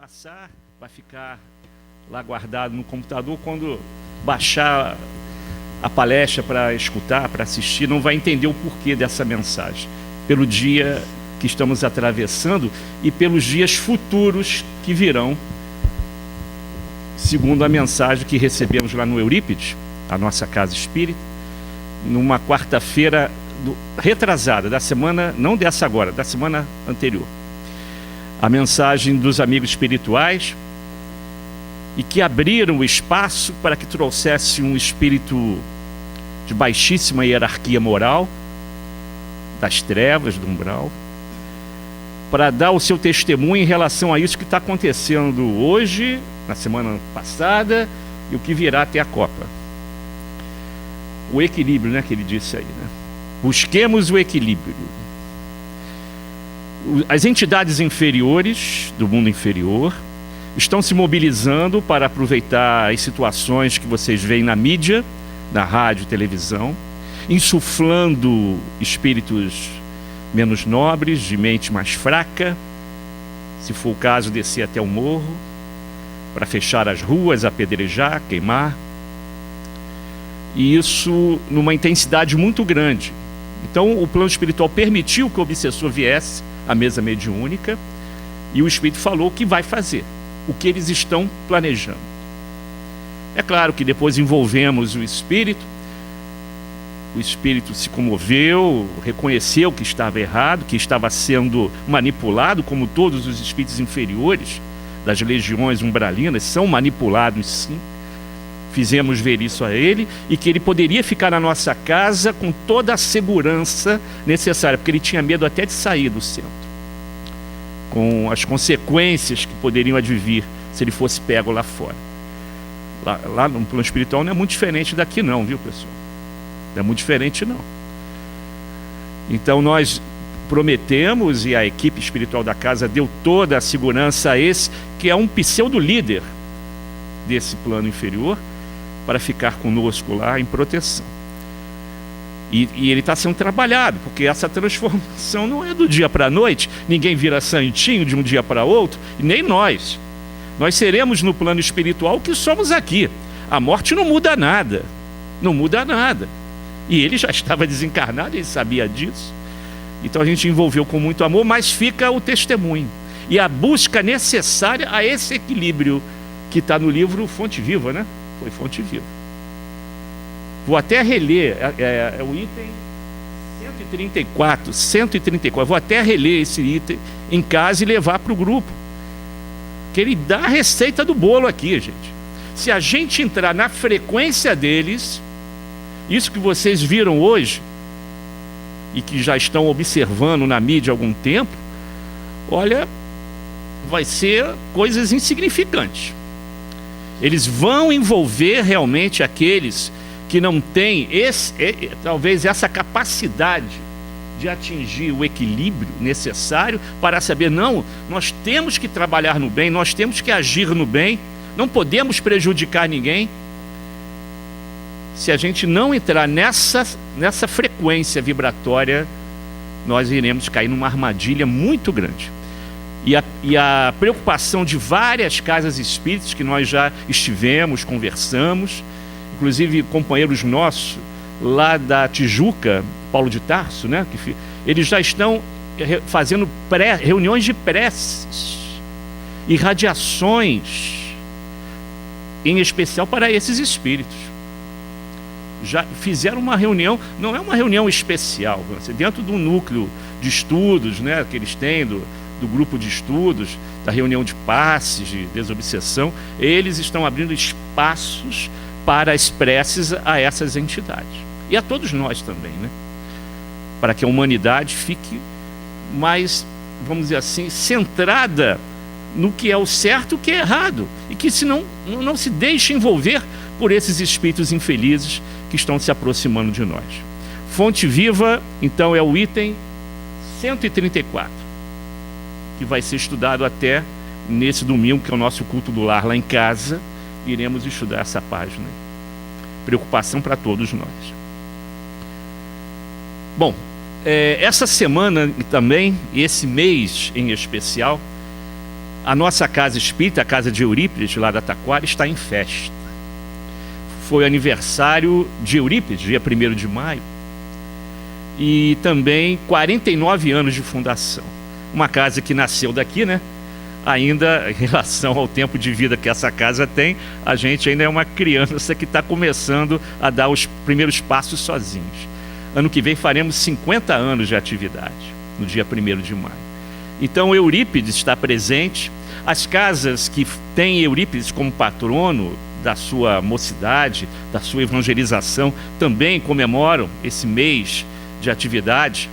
passar, vai ficar lá guardado no computador. Quando baixar a palestra para escutar, para assistir, não vai entender o porquê dessa mensagem, pelo dia que estamos atravessando e pelos dias futuros que virão, segundo a mensagem que recebemos lá no Eurípides, a nossa casa espírita, numa quarta-feira retrasada, da semana, não dessa agora, da semana anterior. A mensagem dos amigos espirituais, e que abriram o espaço para que trouxesse um espírito de baixíssima hierarquia moral, das trevas, do umbral, para dar o seu testemunho em relação a isso que está acontecendo hoje, na semana passada, e o que virá até a Copa. O equilíbrio, né, que ele disse aí, né? Busquemos o equilíbrio. As entidades inferiores, do mundo inferior, estão se mobilizando para aproveitar as situações que vocês veem na mídia, na rádio e televisão, insuflando espíritos menos nobres, de mente mais fraca, se for o caso, descer até o morro, para fechar as ruas, apedrejar, queimar. E isso numa intensidade muito grande. Então o plano espiritual permitiu que o obsessor viesse à mesa mediúnica, e o espírito falou que vai fazer o que eles estão planejando. É claro que depois envolvemos o espírito se comoveu, reconheceu que estava errado, que estava sendo manipulado, como todos os espíritos inferiores das legiões umbralinas são manipulados, sim. Fizemos ver isso a ele, e que ele poderia ficar na nossa casa com toda a segurança necessária, porque ele tinha medo até de sair do centro, com as consequências que poderiam advir se ele fosse pego lá fora. Lá no plano espiritual não é muito diferente daqui não, viu, pessoal? Não é muito diferente não. Então nós prometemos, e a equipe espiritual da casa deu toda a segurança a esse, que é um pseudo-líder desse plano inferior, para ficar conosco lá em proteção. E ele está sendo trabalhado, porque essa transformação não é do dia para a noite, ninguém vira santinho de um dia para outro, e nem nós. Nós seremos no plano espiritual o que somos aqui. A morte não muda nada, não muda nada. E ele já estava desencarnado, ele sabia disso. Então a gente envolveu com muito amor, mas fica o testemunho e a busca necessária a esse equilíbrio que está no livro Fonte Viva, né? Foi Fonte Viva. Vou até reler, é o item 134. Vou até reler esse item em casa e levar para o grupo, que ele dá a receita do bolo aqui, gente. Se a gente entrar na frequência deles, isso que vocês viram hoje e que já estão observando na mídia há algum tempo, olha, vai ser coisas insignificantes. Eles vão envolver realmente aqueles que não têm talvez essa capacidade de atingir o equilíbrio necessário para saber, não, nós temos que trabalhar no bem, nós temos que agir no bem, não podemos prejudicar ninguém. Se a gente não entrar nessa frequência vibratória, nós iremos cair numa armadilha muito grande. E a preocupação de várias casas espíritas que nós já estivemos, conversamos, inclusive companheiros nossos lá da Tijuca, Paulo de Tarso, né, eles já estão fazendo reuniões de preces e radiações, em especial para esses espíritos. Já fizeram uma reunião, não é uma reunião especial, dentro do núcleo de estudos, né, que eles têm, do grupo de estudos, da reunião de passes, de desobsessão, eles estão abrindo espaços para as preces a essas entidades. E a todos nós também, né? Para que a humanidade fique mais, vamos dizer assim, centrada no que é o certo e o que é errado. E que não se deixe envolver por esses espíritos infelizes que estão se aproximando de nós. Fonte Viva, então, é o item 134, que vai ser estudado até nesse domingo, que é o nosso culto do lar lá em casa. Iremos estudar essa página. Preocupação para todos nós. Bom, essa semana também, e esse mês em especial, A nossa casa espírita, a casa de Eurípides, lá da Taquara, está em festa. Foi aniversário de Eurípides, dia 1º de maio, e também 49 anos de fundação. Uma casa que nasceu daqui, né? Ainda em relação ao tempo de vida que essa casa tem, a gente ainda é uma criança que está começando a dar os primeiros passos sozinhos. Ano que vem faremos 50 anos de atividade, no dia 1º de maio. Então Eurípides está presente. As casas que têm Eurípides como patrono da sua mocidade, da sua evangelização, também comemoram esse mês de atividade.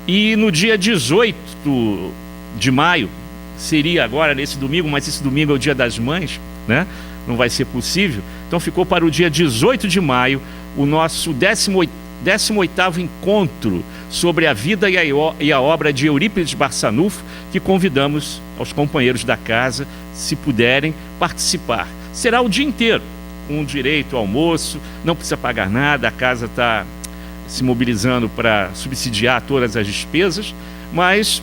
E no dia 18 de maio, seria agora nesse domingo, mas esse domingo é o Dia das Mães, né? Não vai ser possível. Então ficou para o dia 18 de maio o nosso 18º encontro sobre a vida e a obra de Eurípides Barçanufo, que convidamos aos companheiros da casa, se puderem, participar. Será o dia inteiro, com direito ao almoço, não precisa pagar nada, a casa está se mobilizando para subsidiar todas as despesas, mas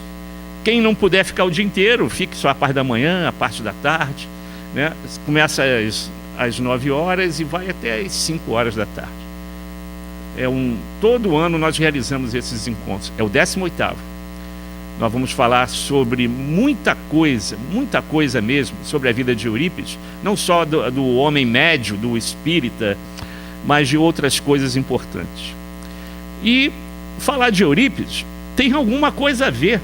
quem não puder ficar o dia inteiro, fique só a parte da manhã, a parte da tarde, né? Começa às 9 horas e vai até às 5 horas da tarde. Todo ano nós realizamos esses encontros, é o 18º. Nós vamos falar sobre muita coisa mesmo, sobre a vida de Eurípides, não só do homem médio, do espírita, mas de outras coisas importantes. E falar de Eurípides tem alguma coisa a ver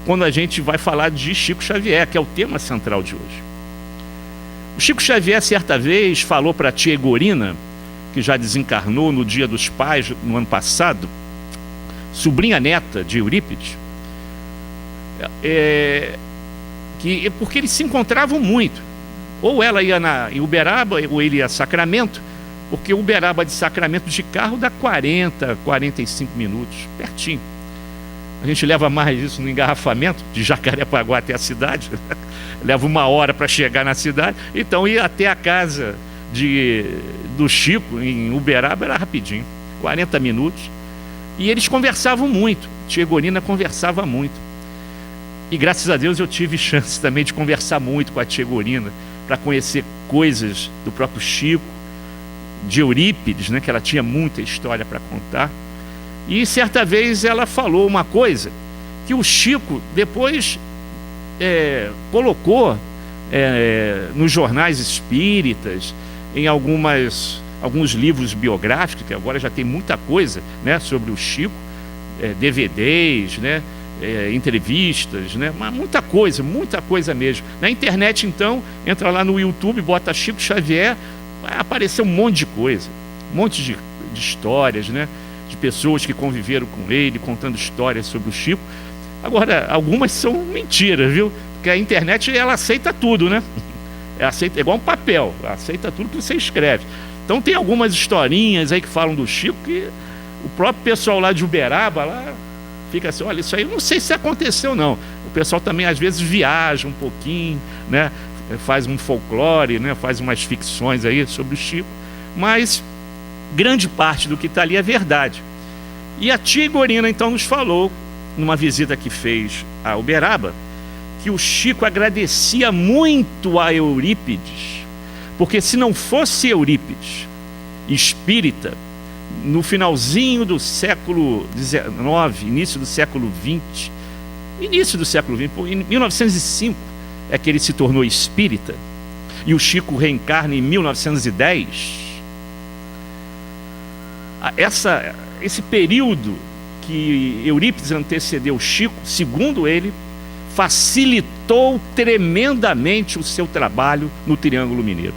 quando a gente vai falar de Chico Xavier, que é o tema central de hoje. O Chico Xavier, certa vez, falou para a tia Egorina, que já desencarnou no Dia dos Pais, no ano passado, sobrinha neta de Eurípides, porque eles se encontravam muito. Ou ela ia em Uberaba, ou ele ia a Sacramento, porque Uberaba de Sacramento de carro dá 40, 45 minutos, pertinho. A gente leva mais isso no engarrafamento, de Jacarepaguá até a cidade, leva 1 hora para chegar na cidade, então ir até a casa do Chico, em Uberaba, era rapidinho, 40 minutos, e eles conversavam muito, tia Egorina conversava muito, e graças a Deus eu tive chance também de conversar muito com a tia Egorina, para conhecer coisas do próprio Chico, de Eurípides, né, que ela tinha muita história para contar. E certa vez ela falou uma coisa que o Chico depois colocou nos jornais espíritas, em alguns livros biográficos, que agora já tem muita coisa, né, sobre o Chico, DVDs, né, entrevistas, né, mas muita coisa mesmo. Na internet, então, entra lá no YouTube, bota Chico Xavier, vai aparecer um monte de coisa, um monte de histórias, né, de pessoas que conviveram com ele, contando histórias sobre o Chico. Agora, algumas são mentiras, viu? Porque a internet, ela aceita tudo, né? É igual um papel, aceita tudo que você escreve. Então tem algumas historinhas aí que falam do Chico, que o próprio pessoal lá de Uberaba, lá, fica assim, olha, isso aí eu não sei se aconteceu não. O pessoal também às vezes viaja um pouquinho, né? Faz um folclore, né? Faz umas ficções aí sobre o Chico, mas grande parte do que está ali é verdade. E a tia Egorina então nos falou, numa visita que fez a Uberaba, que o Chico agradecia muito a Eurípides, porque se não fosse Eurípides, espírita, no finalzinho do século XIX, início do século XX, em 1905, é que ele se tornou espírita, e o Chico reencarna em 1910. Esse período que Eurípides antecedeu o Chico, segundo ele, facilitou tremendamente o seu trabalho no Triângulo Mineiro.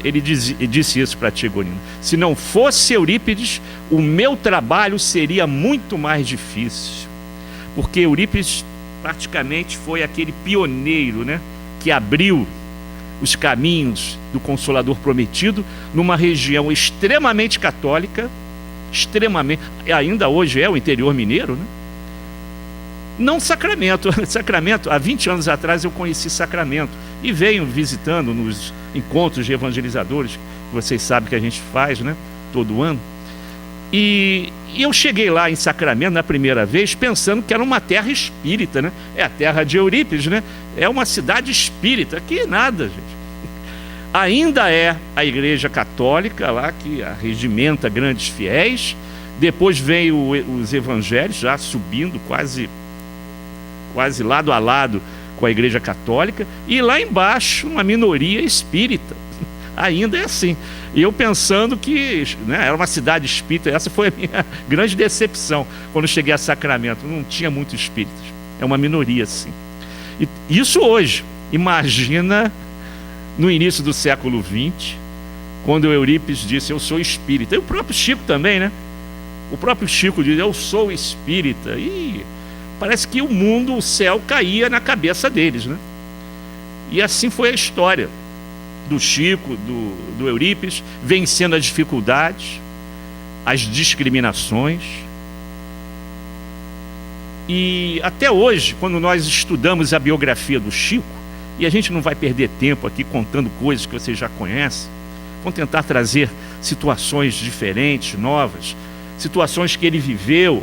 Ele disse isso para a tia Egorina: se não fosse Eurípides, o meu trabalho seria muito mais difícil, porque Eurípides praticamente foi aquele pioneiro, né, que abriu os caminhos do Consolador Prometido numa região extremamente católica, ainda hoje é o interior mineiro, né? Não Sacramento, há 20 anos atrás eu conheci Sacramento e venho visitando nos encontros de evangelizadores, que vocês sabem que a gente faz, né, todo ano. E eu cheguei lá em Sacramento na primeira vez pensando que era uma terra espírita, né? É a terra de Eurípides, né? É uma cidade espírita. Aqui nada, gente. Ainda é a igreja católica lá que arregimenta grandes fiéis. Depois vem os evangélicos já subindo quase lado a lado com a igreja católica. E lá embaixo uma minoria espírita. Ainda é assim. E eu pensando que, né, era uma cidade espírita. Essa foi a minha grande decepção quando cheguei a Sacramento. Não tinha muitos espíritas. É uma minoria, sim. E isso hoje. Imagina no início do século XX, quando o Eurípides disse, eu sou espírita. E o próprio Chico também, né? O próprio Chico diz, eu sou espírita. E parece que o mundo, o céu caía na cabeça deles, né? E assim foi a história do Chico, do Eurípides, vencendo as dificuldades, as discriminações. E até hoje, quando nós estudamos a biografia do Chico, e a gente não vai perder tempo aqui contando coisas que vocês já conhecem, vamos tentar trazer situações diferentes, novas, situações que ele viveu,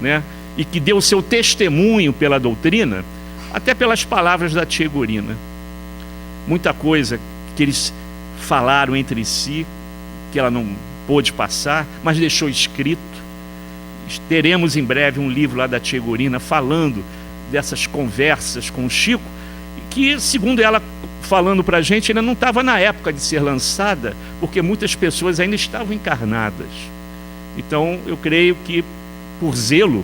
né? E que deu o seu testemunho pela doutrina, até pelas palavras da tia Gorina. Muita coisa que eles falaram entre si, que ela não pôde passar, mas deixou escrito. Teremos em breve um livro lá da tia Gorina falando dessas conversas com o Chico, que, segundo ela falando para a gente, ainda não estava na época de ser lançada, porque muitas pessoas ainda estavam encarnadas. Então, eu creio que, por zelo,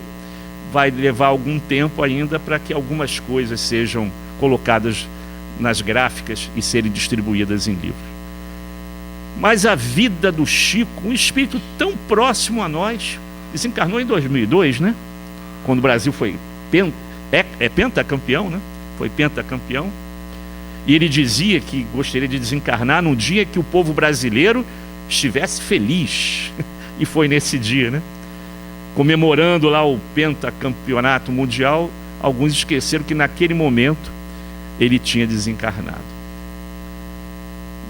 vai levar algum tempo ainda para que algumas coisas sejam colocadas nas gráficas e serem distribuídas em livros. Mas a vida do Chico, um espírito tão próximo a nós, desencarnou em 2002, né? Quando o Brasil foi pentacampeão, né? Foi pentacampeão. E ele dizia que gostaria de desencarnar num dia que o povo brasileiro estivesse feliz. E foi nesse dia, né? Comemorando lá o pentacampeonato mundial, alguns esqueceram que naquele momento ele tinha desencarnado.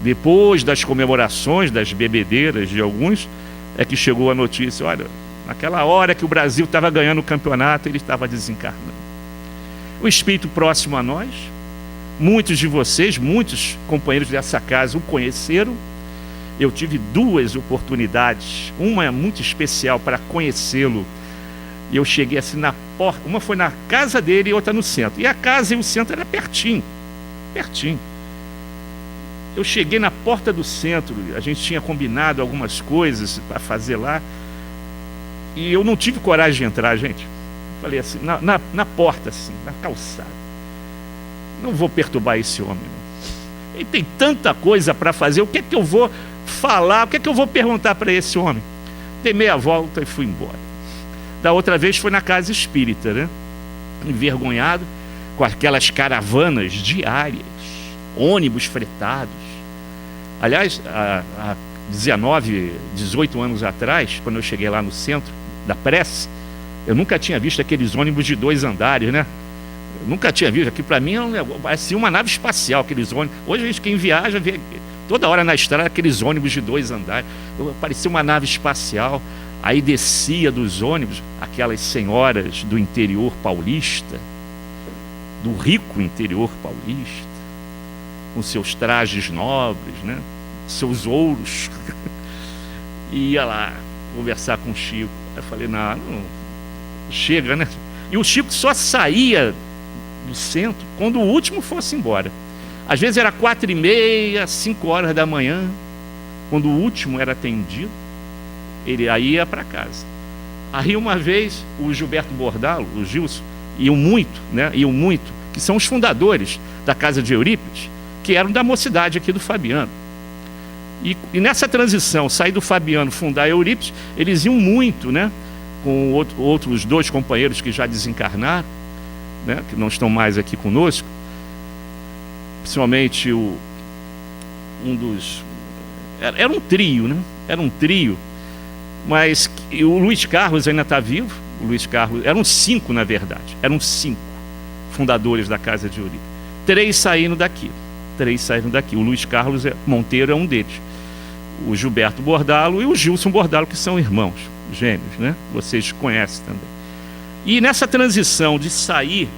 Depois das comemorações, das bebedeiras de alguns, é que chegou a notícia, olha, naquela hora que o Brasil estava ganhando o campeonato, ele estava desencarnando. O espírito próximo a nós, muitos de vocês, muitos companheiros dessa casa o conheceram. Eu tive duas oportunidades, uma é muito especial para conhecê-lo. E eu cheguei assim na porta, uma foi na casa dele e outra no centro. E a casa e o centro era pertinho, pertinho. Eu cheguei na porta do centro, a gente tinha combinado algumas coisas para fazer lá. E eu não tive coragem de entrar, gente. Falei assim, na porta assim, na calçada. Não vou perturbar esse homem, não. Ele tem tanta coisa para fazer, o que é que eu vou falar, o que é que eu vou perguntar para esse homem? Dei meia volta e fui embora. Da outra vez foi na casa espírita, né? Envergonhado, com aquelas caravanas diárias, ônibus fretados. Aliás, há 18 anos atrás, quando eu cheguei lá no centro da Prece, eu nunca tinha visto aqueles ônibus de 2 andares, né? Eu nunca tinha visto. Aqui para mim parecia uma nave espacial, aqueles ônibus. Hoje a gente, quem viaja, vê toda hora na estrada aqueles ônibus de 2 andares. Parecia uma nave espacial. Aí descia dos ônibus aquelas senhoras do interior paulista, do rico interior paulista, com seus trajes nobres, né? Seus ouros. E ia lá conversar com o Chico. Eu falei, não, chega, né? E o Chico só saía do centro quando o último fosse embora. Às vezes era 4h30, 5 horas da manhã, quando o último era atendido. Ele aí ia para casa. Aí uma vez o Gilberto Bordalo, o Gilson, iam muito, né? Iam muito, que são os fundadores da casa de Eurípides, que eram da mocidade aqui do Fabiano. E nessa transição, sair do Fabiano, fundar Eurípides, eles iam muito, né? Com outros 2 companheiros que já desencarnaram, né? Que não estão mais aqui conosco, principalmente um dos... Era um trio, né? Era um trio. Mas o Luiz Carlos ainda está vivo. O Luiz Carlos, eram 5 na verdade, eram 5 fundadores da casa de Eurípides. 3 saíram daqui. O Luiz Carlos Monteiro é um deles. o Gilberto Bordalo e o Gilson Bordalo, que são irmãos gêmeos, né? Vocês conhecem também. E nessa transição de sair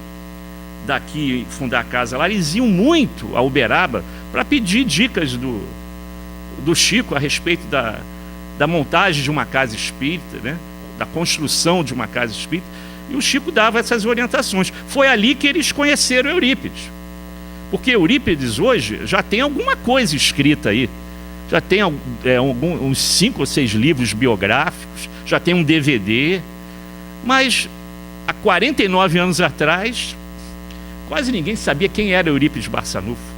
daqui e fundar a casa lá, eles iam muito a Uberaba para pedir dicas do Chico a respeito da montagem de uma casa espírita, né? Da construção de uma casa espírita, e o Chico dava essas orientações. Foi ali que eles conheceram Eurípides, porque Eurípides hoje já tem alguma coisa escrita aí, já tem uns 5 ou 6 livros biográficos, já tem um DVD, mas há 49 anos atrás quase ninguém sabia quem era Eurípides Barçanufo.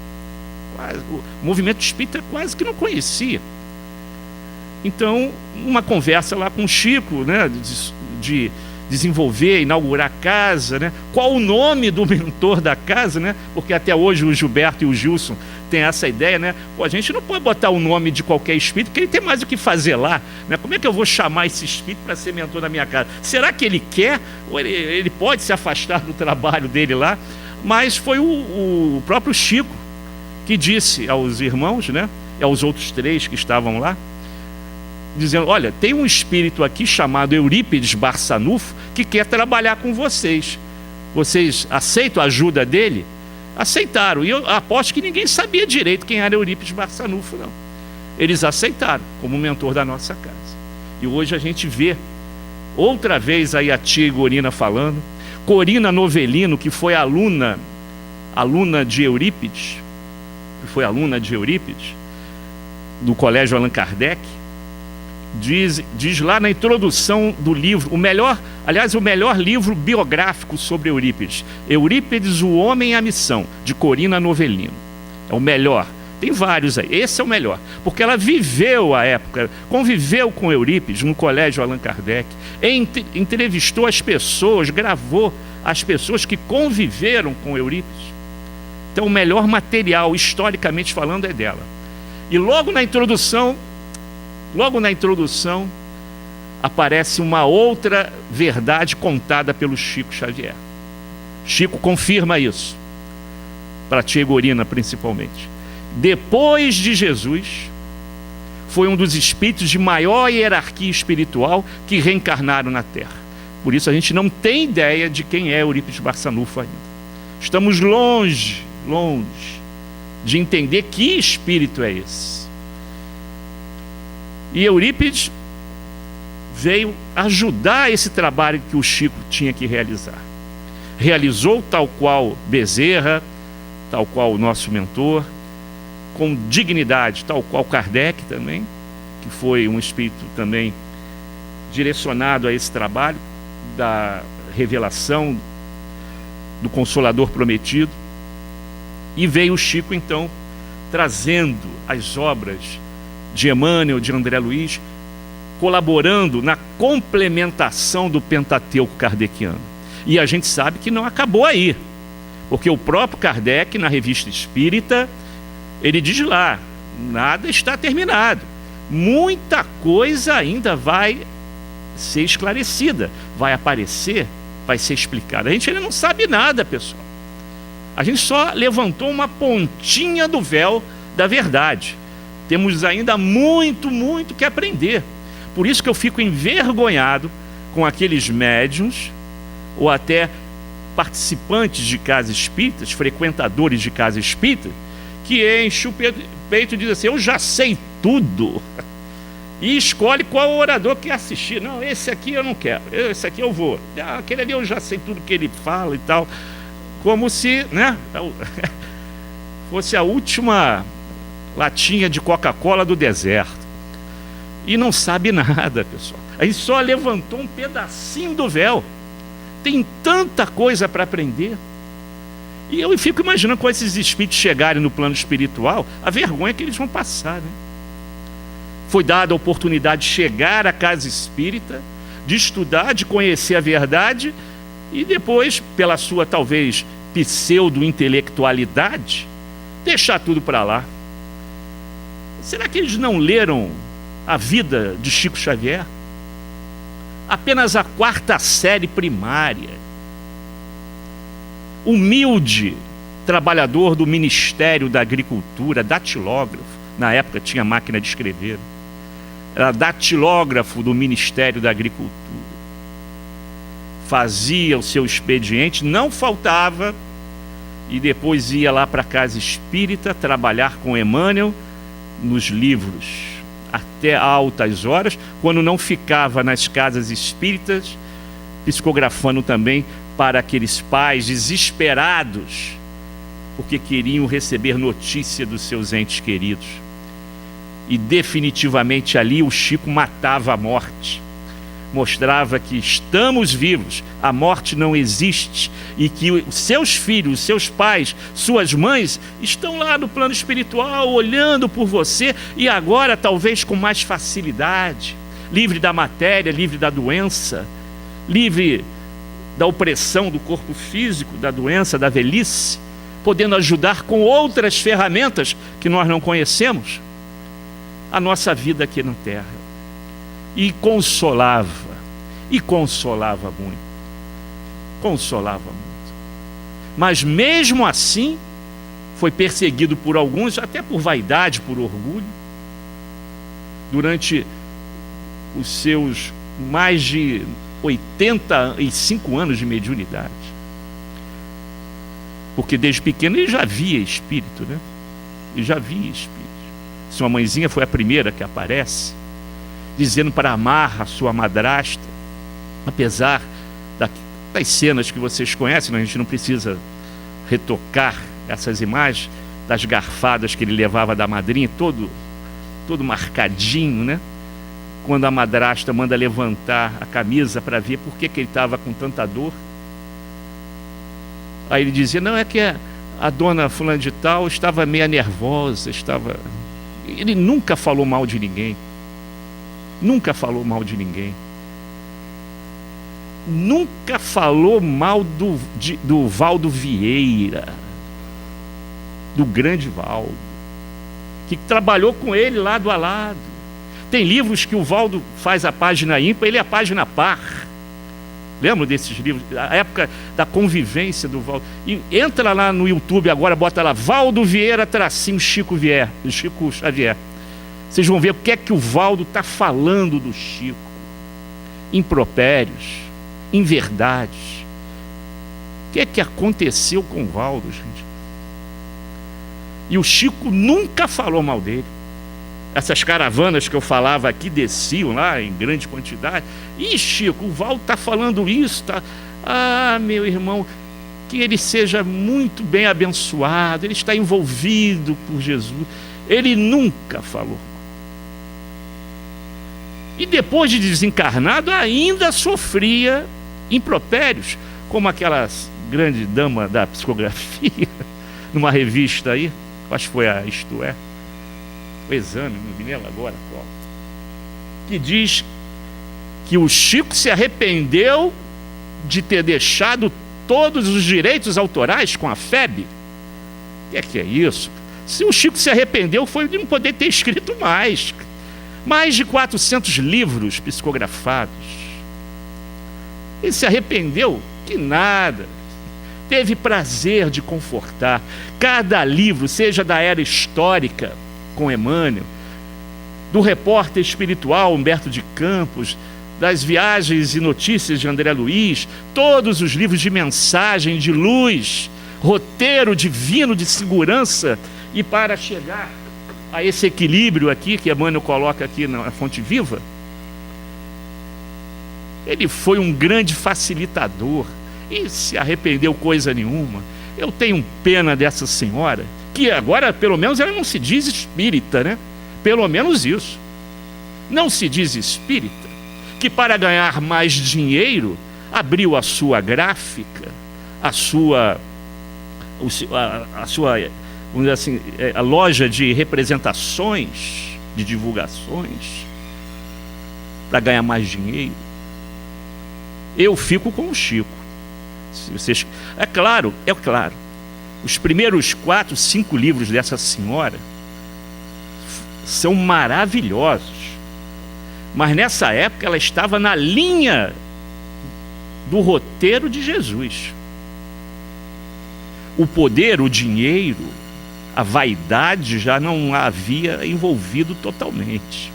O movimento espírita quase que não conhecia. Então, uma conversa lá com o Chico, né, de desenvolver, inaugurar a casa, né? Qual o nome do mentor da casa, né? Porque até hoje o Gilberto e o Gilson têm essa ideia, né? Pô, a gente não pode botar o nome de qualquer espírito, porque ele tem mais o que fazer lá, né? Como é que eu vou chamar esse espírito para ser mentor da minha casa? Será que ele quer? Ou ele pode se afastar do trabalho dele lá? Mas foi o próprio Chico que disse aos irmãos, né? E aos outros 3 que estavam lá, dizendo: olha, tem um espírito aqui chamado Eurípides Barçanufo que quer trabalhar com vocês. Vocês aceitam a ajuda dele? Aceitaram. E eu aposto que ninguém sabia direito quem era Eurípides Barçanufo, não. Eles aceitaram como mentor da nossa casa. E hoje a gente vê outra vez aí a tia Gorina falando, Corina Novelino, que foi aluna de Eurípides, do Colégio Allan Kardec, diz lá na introdução do livro, o melhor livro biográfico sobre Eurípides, Eurípides, o Homem e a Missão, de Corina Novelino. É o melhor. Tem vários aí. Esse é o melhor. Porque ela viveu a época, conviveu com Eurípides no Colégio Allan Kardec, entrevistou as pessoas, gravou as pessoas que conviveram com Eurípides. Então o melhor material, historicamente falando, é dela. E logo na introdução, aparece uma outra verdade contada pelo Chico Xavier. Chico confirma isso, para a tia Gorina principalmente. Depois de Jesus, foi um dos espíritos de maior hierarquia espiritual que reencarnaram na Terra. Por isso a gente não tem ideia de quem é Eurípides Barçanufo ainda. Estamos longe de entender que espírito é esse. E Eurípides veio ajudar esse trabalho que o Chico tinha que realizar. Realizou, tal qual Bezerra, tal qual o nosso mentor, com dignidade, tal qual Kardec também, que foi um espírito também direcionado a esse trabalho da revelação do Consolador Prometido. E veio o Chico, então, trazendo as obras de Emmanuel, de André Luiz, colaborando na complementação do Pentateuco kardeciano. E a gente sabe que não acabou aí, porque o próprio Kardec, na Revista Espírita, ele diz lá, nada está terminado, muita coisa ainda vai ser esclarecida, vai aparecer, vai ser explicada. A gente ainda não sabe nada, pessoal. A gente só levantou uma pontinha do véu da verdade. Temos ainda muito que aprender. Por isso que eu fico envergonhado com aqueles médiuns, ou até participantes de casas espíritas, frequentadores de casas espíritas, que enchem o peito e dizem assim: eu já sei tudo. E escolhe qual orador quer assistir. Não, esse aqui eu não quero, esse aqui eu vou. Aquele ali eu já sei tudo que ele fala e tal. Como se, né, fosse a última latinha de Coca-Cola do deserto. E não sabe nada, pessoal. Aí só levantou um pedacinho do véu. Tem tanta coisa para aprender. E eu fico imaginando, quando esses espíritos chegarem no plano espiritual, a vergonha que eles vão passar, né? Foi dada a oportunidade de chegar à casa espírita, de estudar, de conhecer a verdade, e depois, pela sua talvez pseudo-intelectualidade, deixar tudo para lá. Será que eles não leram a vida de Chico Xavier? Apenas a 4ª série primária. Humilde trabalhador do Ministério da Agricultura, datilógrafo, Na época tinha máquina de escrever. Era datilógrafo do Ministério da Agricultura. Fazia o seu expediente, não faltava, e depois ia lá para a casa espírita trabalhar com Emmanuel nos livros até altas horas, quando não ficava nas casas espíritas, psicografando também para aqueles pais desesperados, porque queriam receber notícia dos seus entes queridos. E definitivamente ali o Chico matava a morte. Mostrava que estamos vivos, a morte não existe, e que os seus filhos, seus pais, suas mães estão lá no plano espiritual olhando por você, e agora talvez com mais facilidade, livre da matéria, livre da doença, livre da opressão do corpo físico, da doença, da velhice, podendo ajudar com outras ferramentas que nós não conhecemos a nossa vida aqui na Terra. E consolava muito. Consolava muito. Mas mesmo assim, foi perseguido por alguns, até por vaidade, por orgulho, durante os seus mais de 85 anos de mediunidade. Porque desde pequeno ele já via espírito, né? Ele já via espírito. Sua mãezinha foi a primeira que aparece, dizendo para amar a sua madrasta, apesar das cenas que vocês conhecem, a gente não precisa retocar essas imagens, das garfadas que ele levava da madrinha, todo marcadinho, né? Quando a madrasta manda levantar a camisa para ver por que ele estava com tanta dor. Aí ele dizia, não, é que a dona fulana de tal estava meio nervosa, Ele nunca falou mal de ninguém. Nunca falou mal de ninguém. Nunca falou mal do Valdo Vieira, do grande Valdo, que trabalhou com ele lado a lado. Tem livros que o Valdo faz a página ímpar, ele é a página par. Lembra desses livros? A época da convivência do Valdo. E entra lá no YouTube agora, bota lá, Valdo Vieira, tracinho Chico Xavier. Vocês vão ver o que é que o Valdo está falando do Chico. Impropérios, inverdades. O que é que aconteceu com o Valdo, gente? E o Chico nunca falou mal dele. Essas caravanas que eu falava aqui desciam lá em grande quantidade. Ih, Chico, o Valdo está falando isso, tá? Ah, meu irmão, que ele seja muito bem abençoado, ele está envolvido por Jesus. Ele nunca falou. E depois de desencarnado, ainda sofria impropérios, como aquela grande dama da psicografia, numa revista aí, acho que foi a Isto É, o Exame, não me lembro agora qual, que diz que o Chico se arrependeu de ter deixado todos os direitos autorais com a FEB. O que é isso? Se o Chico se arrependeu, foi de não poder ter escrito mais. Mais de 400 livros psicografados. Ele se arrependeu? Que nada. Teve prazer de confortar. Cada livro, seja da era histórica, com Emmanuel, do repórter espiritual Humberto de Campos, das viagens e notícias de André Luiz, todos os livros de mensagem, de luz, roteiro divino de segurança, e para chegar a esse equilíbrio aqui, que Emmanuel coloca aqui na Fonte Viva, ele foi um grande facilitador, e se arrependeu coisa nenhuma. Eu tenho pena dessa senhora, que agora pelo menos ela não se diz espírita, né? Pelo menos isso. Não se diz espírita, que para ganhar mais dinheiro, abriu a sua gráfica, a sua, vamos dizer assim, a loja de representações, de divulgações, para ganhar mais dinheiro. Eu fico com o Chico. Se vocês, é claro, os primeiros 4, 5 livros dessa senhora são maravilhosos, mas nessa época ela estava na linha do roteiro de Jesus. O poder, o dinheiro, a vaidade já não a havia envolvido totalmente.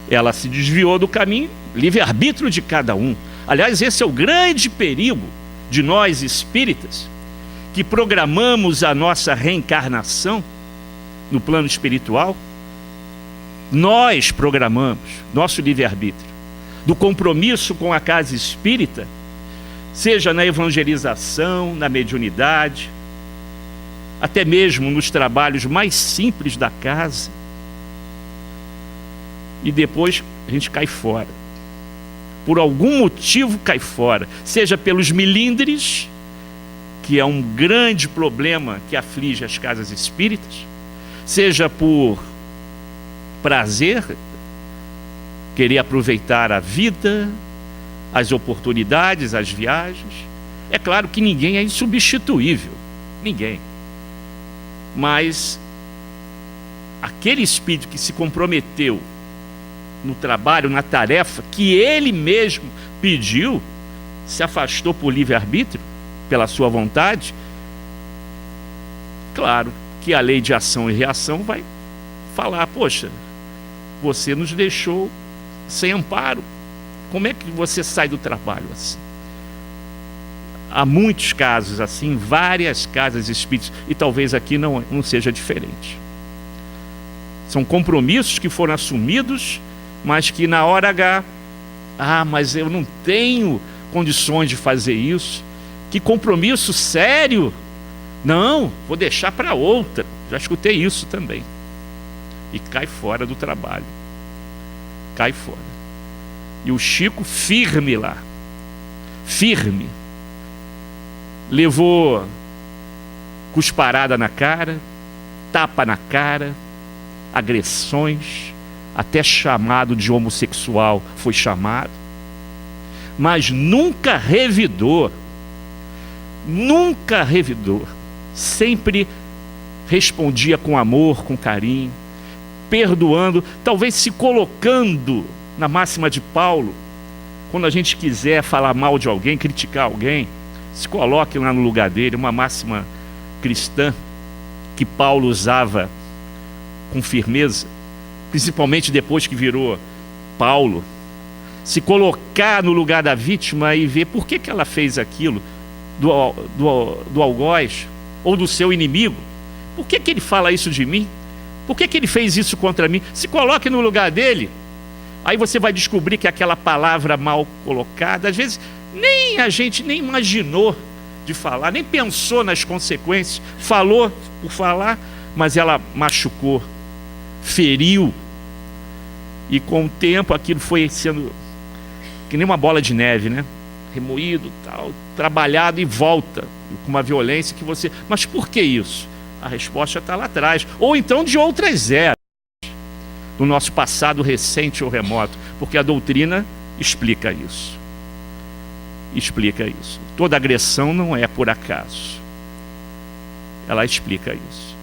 Ela se desviou do caminho, livre-arbítrio de cada um. Aliás, esse é o grande perigo de nós espíritas, que programamos a nossa reencarnação no plano espiritual. Nós programamos nosso livre-arbítrio do compromisso com a casa espírita, seja na evangelização, na mediunidade, até mesmo nos trabalhos mais simples da casa. E depois a gente cai fora. Por algum motivo cai fora. Seja pelos milindres, que é um grande problema que aflige as casas espíritas, seja por prazer, querer aproveitar a vida, as oportunidades, as viagens. É claro que ninguém é insubstituível, ninguém. Mas aquele espírito que se comprometeu no trabalho, na tarefa que ele mesmo pediu, se afastou por livre-arbítrio, pela sua vontade, claro que a lei de ação e reação vai falar: poxa, você nos deixou sem amparo, como é que você sai do trabalho assim? Há muitos casos assim, várias casas espíritas, e talvez aqui não seja diferente. São compromissos que foram assumidos, mas que na hora H, mas eu não tenho condições de fazer isso. Que compromisso sério? Não, vou deixar para outra. Já escutei isso também. E cai fora do trabalho. Cai fora. E o Chico firme lá. Firme. Levou cusparada na cara, tapa na cara, agressões, até chamado de homossexual foi chamado, mas nunca revidou, sempre respondia com amor, com carinho, perdoando, talvez se colocando na máxima de Paulo. Quando a gente quiser falar mal de alguém, criticar alguém, se coloque lá no lugar dele, uma máxima cristã que Paulo usava com firmeza, principalmente depois que virou Paulo. Se colocar no lugar da vítima e ver por que ela fez aquilo, do algoz ou do seu inimigo. Por que ele fala isso de mim? Por que ele fez isso contra mim? Se coloque no lugar dele. Aí você vai descobrir que aquela palavra mal colocada, às vezes nem a gente nem imaginou de falar, nem pensou nas consequências, falou por falar, mas ela machucou, feriu, e com o tempo aquilo foi sendo que nem uma bola de neve, né? Remoído, tal, trabalhado, e volta com uma violência que você... Mas por que isso? A resposta está lá atrás, ou então de outras eras do nosso passado recente ou remoto, porque a doutrina explica isso. Explica isso. Toda agressão não é por acaso. Ela explica isso.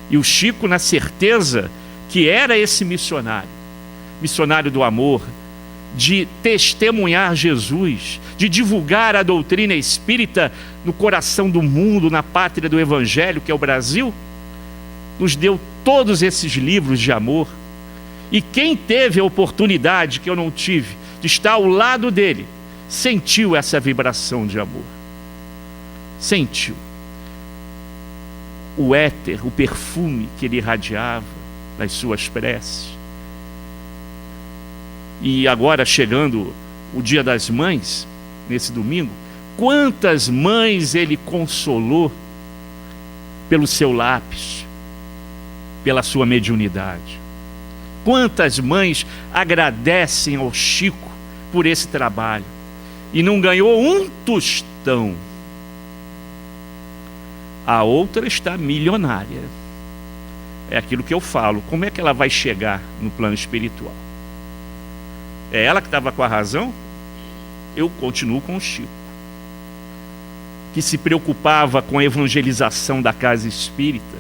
E o Chico, na certeza que era esse missionário do amor, de testemunhar Jesus, de divulgar a doutrina espírita no coração do mundo, na pátria do Evangelho, que é o Brasil, nos deu todos esses livros de amor. E quem teve a oportunidade, que eu não tive, de estar ao lado dele, sentiu essa vibração de amor. Sentiu o éter, o perfume que ele irradiava nas suas preces. E agora, chegando o Dia das Mães, nesse domingo, quantas mães ele consolou pelo seu lápis, pela sua mediunidade. Quantas mães agradecem ao Chico por esse trabalho e não ganhou um tostão. A outra está milionária. É aquilo que eu falo. Como é que ela vai chegar no plano espiritual? É ela que estava com a razão? Eu continuo com o Chico, que se preocupava com a evangelização da casa espírita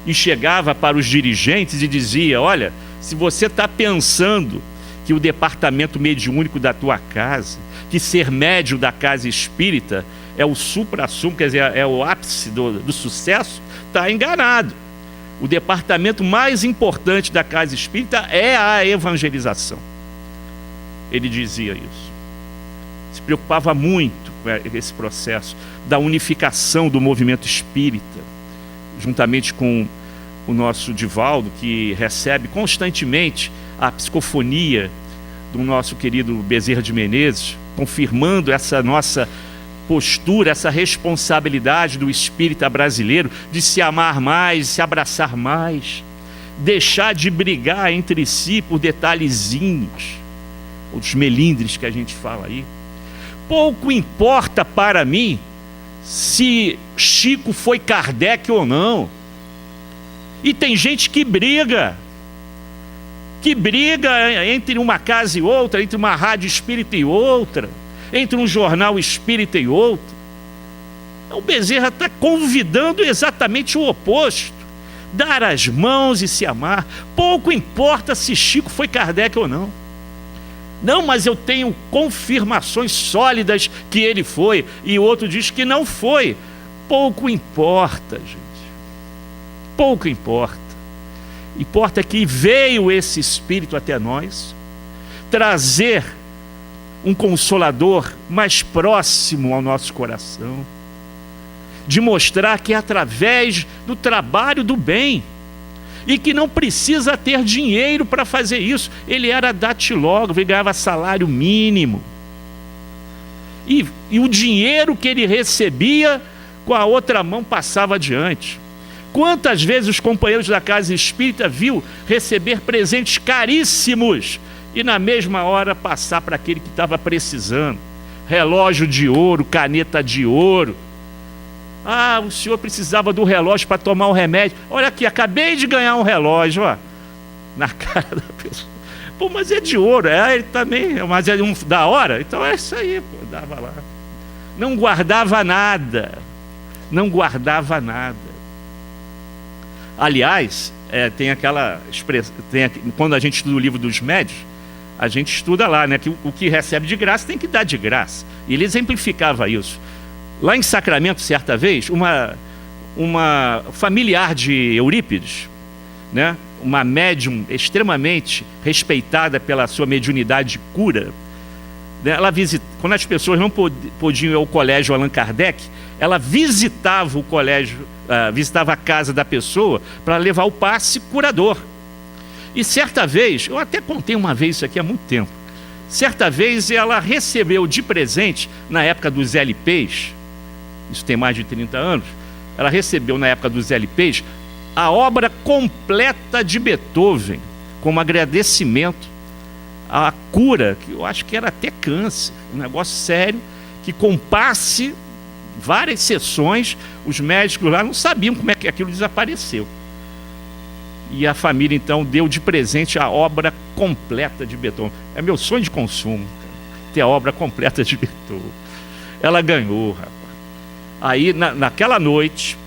e chegava para os dirigentes e dizia: olha, se você está pensando que o departamento mediúnico da tua casa, que ser médium da casa espírita é o supra-sumo, quer dizer, é o ápice do sucesso, está enganado. O departamento mais importante da casa espírita é a evangelização. Ele dizia isso. Se preocupava muito com esse processo da unificação do movimento espírita, juntamente com o nosso Divaldo, que recebe constantemente a psicofonia do nosso querido Bezerra de Menezes, confirmando essa nossa postura, essa responsabilidade do espírita brasileiro de se amar mais, se abraçar mais, deixar de brigar entre si por detalhezinhos, os melindres que a gente fala aí. Pouco importa para mim se Chico foi Kardec ou não. E tem gente que briga entre uma casa e outra, entre uma rádio espírita e outra, entre um jornal espírita e outro. O Bezerra está convidando exatamente o oposto: dar as mãos e se amar. Pouco importa se Chico foi Kardec ou não. Não, mas eu tenho confirmações sólidas que ele foi, e outro diz que não foi. Pouco importa, gente. Pouco importa. Importa que veio esse Espírito até nós trazer um Consolador mais próximo ao nosso coração, de mostrar que é através do trabalho do bem, e que não precisa ter dinheiro para fazer isso. Ele era datilógrafo, ele ganhava salário mínimo, e o dinheiro que ele recebia, com a outra mão passava adiante. Quantas vezes os companheiros da casa espírita viu receber presentes caríssimos e na mesma hora passar para aquele que estava precisando? Relógio de ouro, caneta de ouro. Ah, o senhor precisava do relógio para tomar o remédio. Olha aqui, acabei de ganhar um relógio, ó, na cara da pessoa. Pô, mas é de ouro. Ele também, mas é da hora. Então é isso aí, pô, dava lá. Não guardava nada. Não guardava nada. Aliás, tem aquela expressão, quando a gente estuda o livro dos médios, a gente estuda lá, né, que o que recebe de graça tem que dar de graça. E ele exemplificava isso. Lá em Sacramento, certa vez, uma familiar de Eurípides, né, uma médium extremamente respeitada pela sua mediunidade de cura, né, quando as pessoas não podiam ir ao colégio Allan Kardec, ela visitava o colégio, visitava a casa da pessoa para levar o passe curador. E certa vez, eu até contei uma vez isso aqui há muito tempo, certa vez ela recebeu de presente, na época dos LPs, isso tem mais de 30 anos, ela recebeu na época dos LPs a obra completa de Beethoven, como agradecimento à cura, que eu acho que era até câncer, um negócio sério, que com passe, várias sessões, os médicos lá não sabiam como é que aquilo desapareceu. E a família então deu de presente a obra completa de Beethoven. É meu sonho de consumo, ter a obra completa de Beethoven. Ela ganhou, rapaz. Aí naquela noite,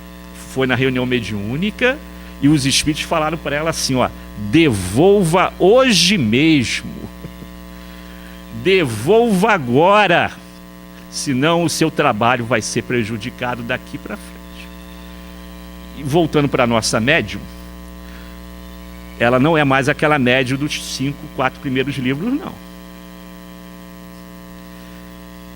foi na reunião mediúnica, e os espíritos falaram para ela assim, ó: devolva hoje mesmo, devolva agora, senão o seu trabalho vai ser prejudicado daqui para frente. E voltando para a nossa médium, ela não é mais aquela médium dos 4 primeiros livros, não.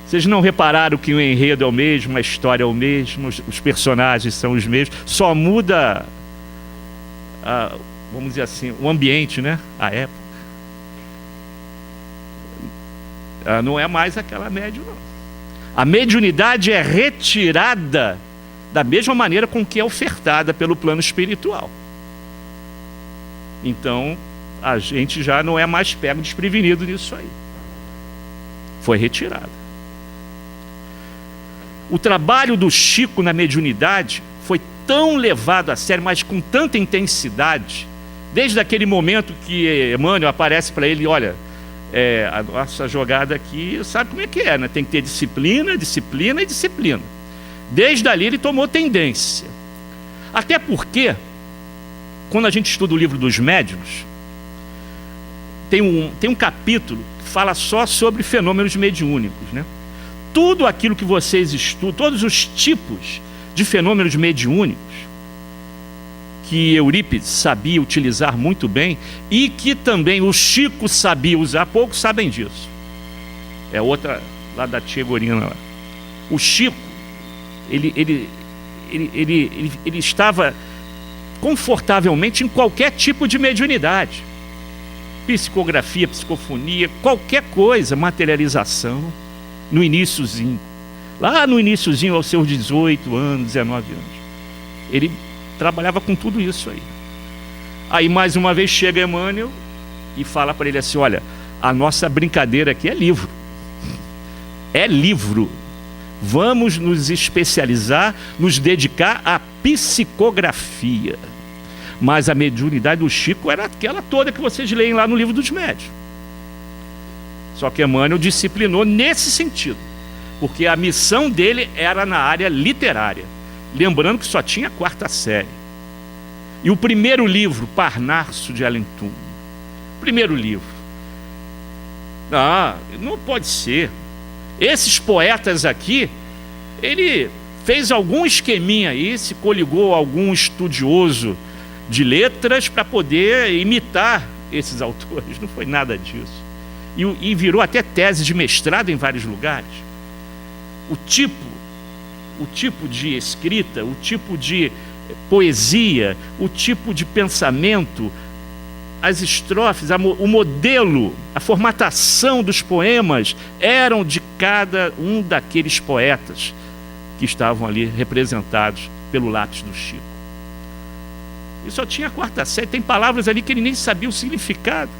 Vocês não repararam que o enredo é o mesmo, a história é o mesmo, os personagens são os mesmos, só muda, vamos dizer assim, o ambiente, né? A época. Não é mais aquela médium, não. A mediunidade é retirada da mesma maneira com que é ofertada pelo plano espiritual. Então, a gente já não é mais pego desprevenido nisso aí. Foi retirada. O trabalho do Chico na mediunidade foi tão levado a sério, mas com tanta intensidade, desde aquele momento que Emmanuel aparece para ele: olha, a nossa jogada aqui, sabe como é que é, né? Tem que ter disciplina, disciplina e disciplina. Desde ali ele tomou tendência. Até porque, quando a gente estuda o livro dos médiuns, tem um capítulo que fala só sobre fenômenos mediúnicos, né? Tudo aquilo que vocês estudam, todos os tipos de fenômenos mediúnicos que Eurípides sabia utilizar muito bem e que também o Chico sabia usar, poucos sabem disso. É outra lá da tia Gorina lá. O Chico, ele estava confortavelmente em qualquer tipo de mediunidade. Psicografia, psicofonia, qualquer coisa, materialização, no iniciozinho. Lá no iniciozinho, aos seus 18 anos, 19 anos. Ele trabalhava com tudo isso aí. Aí mais uma vez chega Emmanuel e fala para ele assim: olha, a nossa brincadeira aqui é livro. É livro. Vamos nos especializar, nos dedicar à psicografia. Mas a mediunidade do Chico era aquela toda que vocês leem lá no Livro dos Médiuns. Só que Emmanuel disciplinou nesse sentido, porque a missão dele era na área literária. Lembrando que só tinha 4ª série. E o primeiro livro, Parnaso de Alentum. Primeiro livro. Não pode ser. Esses poetas aqui, ele fez algum esqueminha aí, se coligou a algum estudioso de letras para poder imitar esses autores. Não foi nada disso. E virou até tese de mestrado em vários lugares. O tipo de escrita, o tipo de poesia, o tipo de pensamento, as estrofes, o modelo, a formatação dos poemas eram de cada um daqueles poetas que estavam ali representados pelo lápis do Chico. E só tinha 4ª série, tem palavras ali que ele nem sabia o significado.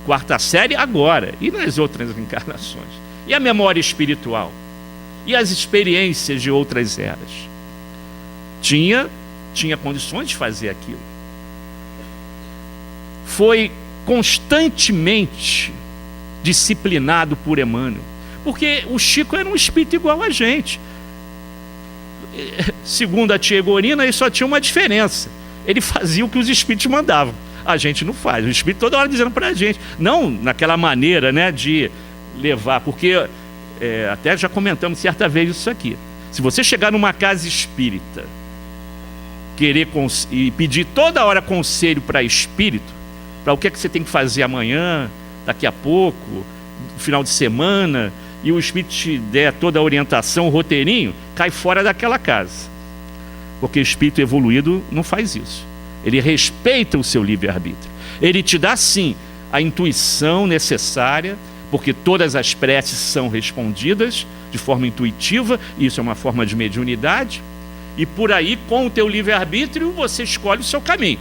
4ª série agora, e nas outras encarnações. E a memória espiritual? E as experiências de outras eras? Tinha condições de fazer aquilo. Foi constantemente disciplinado por Emmanuel, porque o Chico era um espírito igual a gente. Segundo a tia Gorina, ele só tinha uma diferença: ele fazia o que os espíritos mandavam. A gente não faz. O espírito toda hora dizendo para a gente, não naquela maneira, né, de levar, porque até já comentamos certa vez isso aqui. Se você chegar numa casa espírita e pedir toda hora conselho para espírito, para o que é que você tem que fazer amanhã, daqui a pouco, no final de semana, e o espírito te der toda a orientação, o roteirinho, cai fora daquela casa. Porque o espírito evoluído não faz isso. Ele respeita o seu livre-arbítrio. Ele te dá, sim, a intuição necessária, porque todas as preces são respondidas de forma intuitiva, e isso é uma forma de mediunidade, e por aí, com o teu livre-arbítrio, você escolhe o seu caminho.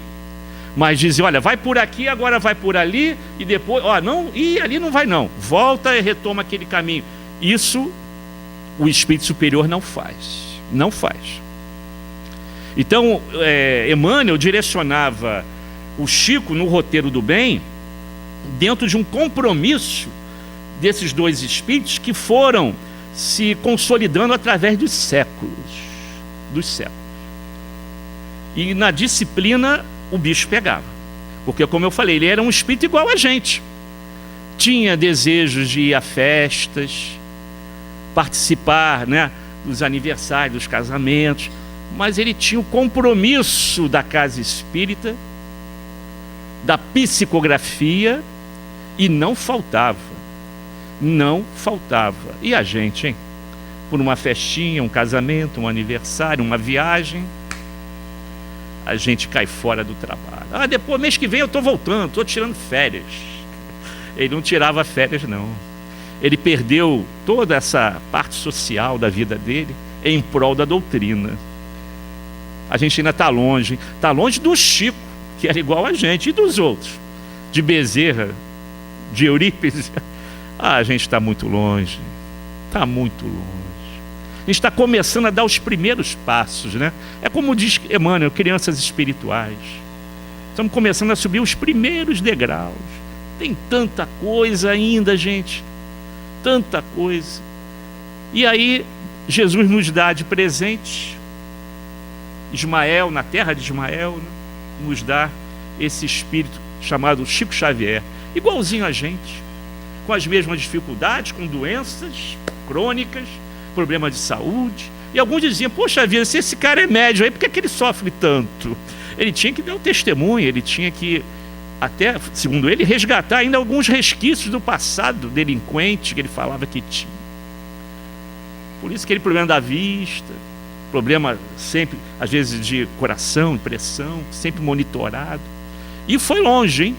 Mas dizer, olha, vai por aqui, agora vai por ali, e depois, não, e ali não vai não. Volta e retoma aquele caminho. Isso o espírito superior não faz. Não faz. Então, Emmanuel direcionava o Chico no roteiro do bem dentro de um compromisso desses dois espíritos que foram se consolidando através dos séculos. E na disciplina o bicho pegava. Porque, como eu falei, ele era um espírito igual a gente. Tinha desejos de ir a festas, participar, né, dos aniversários, dos casamentos, mas ele tinha o compromisso da casa espírita, da psicografia, e não faltava. Não faltava. E a gente, hein? Por uma festinha, um casamento, um aniversário, uma viagem, a gente cai fora do trabalho. Depois, mês que vem eu estou voltando, estou tirando férias. Ele não tirava férias, não. Ele perdeu toda essa parte social da vida dele em prol da doutrina. A gente ainda está longe do Chico, que era igual a gente, e dos outros, de Bezerra, de Eurípides. A gente está muito longe, está muito longe. A gente está começando a dar os primeiros passos, né? É como diz Emmanuel, crianças espirituais. Estamos começando a subir os primeiros degraus. Tem tanta coisa ainda, gente. Tanta coisa. E aí, Jesus nos dá de presente, Ismael, na terra de Ismael, né, nos dá esse espírito chamado Chico Xavier, igualzinho a gente, com as mesmas dificuldades, com doenças crônicas, problemas de saúde. E alguns diziam, poxa vida, se esse cara é médio aí, por que ele sofre tanto? Ele tinha que dar o testemunho, ele tinha que, até, segundo ele, resgatar ainda alguns resquícios do passado delinquente que ele falava que tinha. Por isso aquele problema da vista, problema sempre, às vezes, de coração, pressão, sempre monitorado. E foi longe, hein?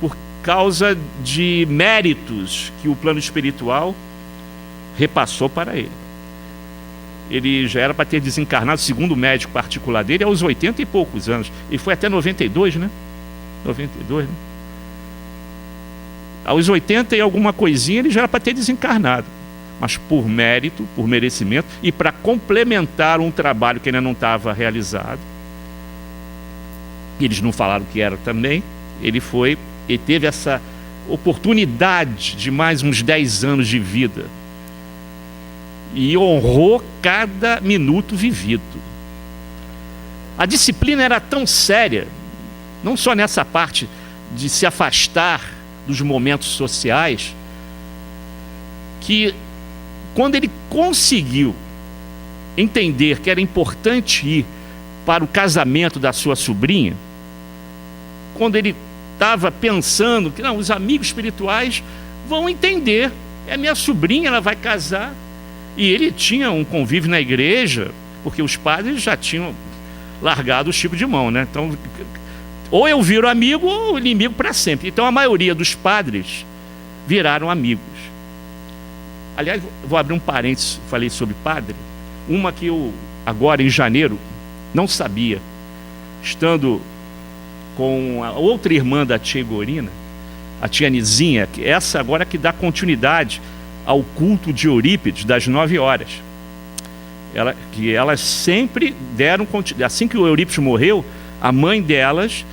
Por causa de méritos que o plano espiritual repassou para ele. Ele já era para ter desencarnado, segundo o médico particular dele, aos 80 e poucos anos. Ele foi até 92, né? 92, né? Aos 80 e alguma coisinha, ele já era para ter desencarnado. Mas por mérito, por merecimento, e para complementar um trabalho que ainda não estava realizado, eles não falaram que era também, ele teve essa oportunidade de mais uns 10 anos de vida. E honrou cada minuto vivido. A disciplina era tão séria, não só nessa parte de se afastar dos momentos sociais, que quando ele conseguiu entender que era importante ir para o casamento da sua sobrinha, quando ele estava pensando que não, os amigos espirituais vão entender, é minha sobrinha, ela vai casar. E ele tinha um convívio na igreja, porque os padres já tinham largado o Chico de mão, né? Então, ou eu viro amigo ou inimigo para sempre. Então a maioria dos padres viraram amigos. Aliás, vou abrir um parênteses, falei sobre padre. Uma que eu, agora em janeiro, não sabia. Estando com a outra irmã da tia Igorina, a tia Nizinha, que essa agora que dá continuidade ao culto de Eurípides das 9 horas. Elas sempre deram continuidade. Assim que o Eurípides morreu, a mãe delas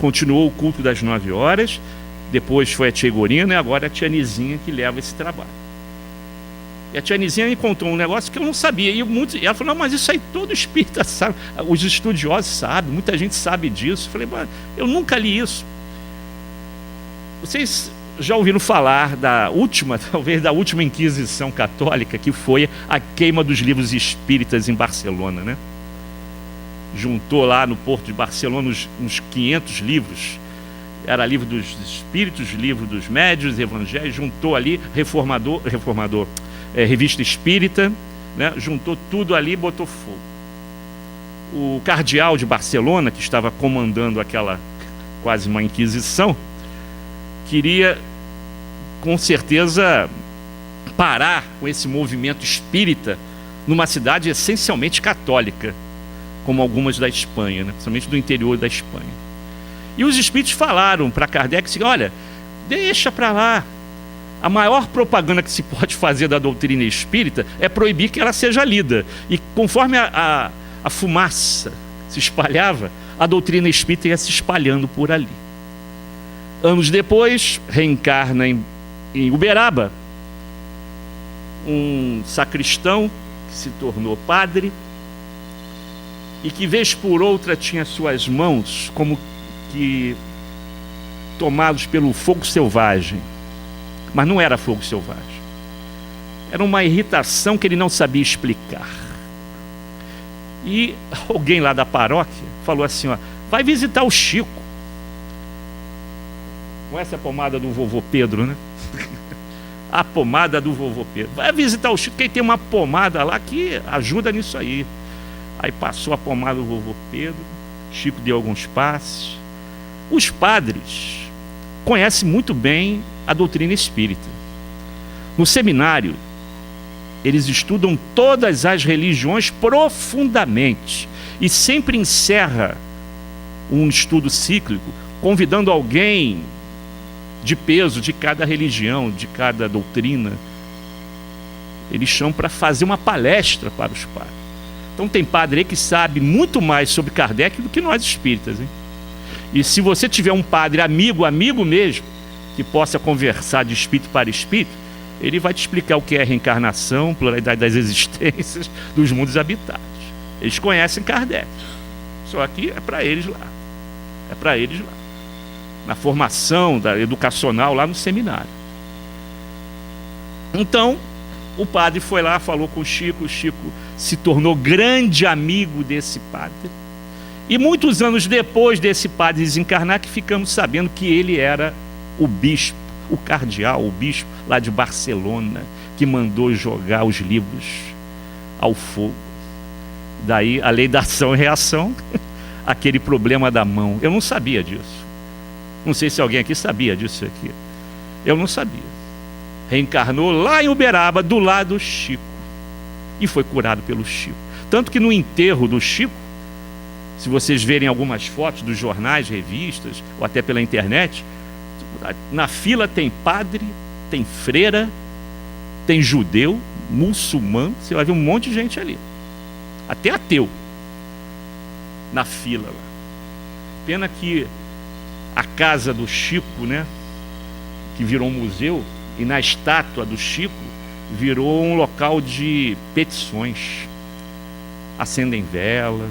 continuou o culto das 9 horas, depois foi a tia Igorina e agora a tia Nizinha que leva esse trabalho. E a tia Nizinha me contou um negócio que eu não sabia. E ela falou, não, mas isso aí todo espírita sabe, os estudiosos sabem, muita gente sabe disso. Eu falei, mas eu nunca li isso. Vocês já ouviram falar da última, talvez da última Inquisição Católica, que foi a queima dos livros espíritas em Barcelona, né? Juntou lá no porto de Barcelona uns 500 livros. Era livro dos espíritos, livro dos médios, evangelhos, juntou ali, reformador, revista espírita, né? Juntou tudo ali e botou fogo. O cardeal de Barcelona, que estava comandando aquela quase uma inquisição, queria, com certeza, parar com esse movimento espírita numa cidade essencialmente católica, como algumas da Espanha, né? Principalmente do interior da Espanha. E os espíritos falaram para Kardec assim, olha, deixa para lá. A maior propaganda que se pode fazer da doutrina espírita é proibir que ela seja lida. E conforme a fumaça se espalhava, a doutrina espírita ia se espalhando por ali. Anos depois, reencarna em Uberaba um sacristão que se tornou padre e que vez por outra tinha suas mãos como que tomados pelo fogo selvagem. Mas não era fogo selvagem. Era uma irritação que ele não sabia explicar. E alguém lá da paróquia falou assim, ó, vai visitar o Chico. Com essa pomada do vovô Pedro, né? A pomada do vovô Pedro. Vai visitar o Chico, que tem uma pomada lá que ajuda nisso aí. Aí passou a pomada do vovô Pedro, Chico deu alguns passes. Os padres conhecem muito bem a doutrina espírita. No seminário, eles estudam todas as religiões profundamente e sempre encerra um estudo cíclico convidando alguém de peso de cada religião, de cada doutrina. Eles chamam para fazer uma palestra para os padres. Então tem padre aí que sabe muito mais sobre Kardec do que nós espíritas, hein? E se você tiver um padre amigo mesmo, que possa conversar de espírito para espírito, ele vai te explicar o que é reencarnação, pluralidade das existências, dos mundos habitados. Eles conhecem Kardec. Só que é para eles lá. É para eles lá. na formação educacional lá no seminário. Então, o padre foi lá, falou com o Chico se tornou grande amigo desse padre. E muitos anos depois desse padre desencarnar, que ficamos sabendo que ele era o bispo, o cardeal, o bispo lá de Barcelona, que mandou jogar os livros ao fogo. Daí a lei da ação e reação, aquele problema da mão. Eu não sabia disso. Não sei se alguém aqui sabia disso aqui. Eu não sabia. Reencarnou lá em Uberaba, do lado do Chico. E foi curado pelo Chico. Tanto que no enterro do Chico, se vocês verem algumas fotos dos jornais, revistas, ou até pela internet, na fila tem padre, tem freira, tem judeu, muçulmano, você vai ver um monte de gente ali. Até ateu. Na fila lá. Pena que a casa do Chico, né, que virou um museu, e na estátua do Chico virou um local de petições. Acendem vela,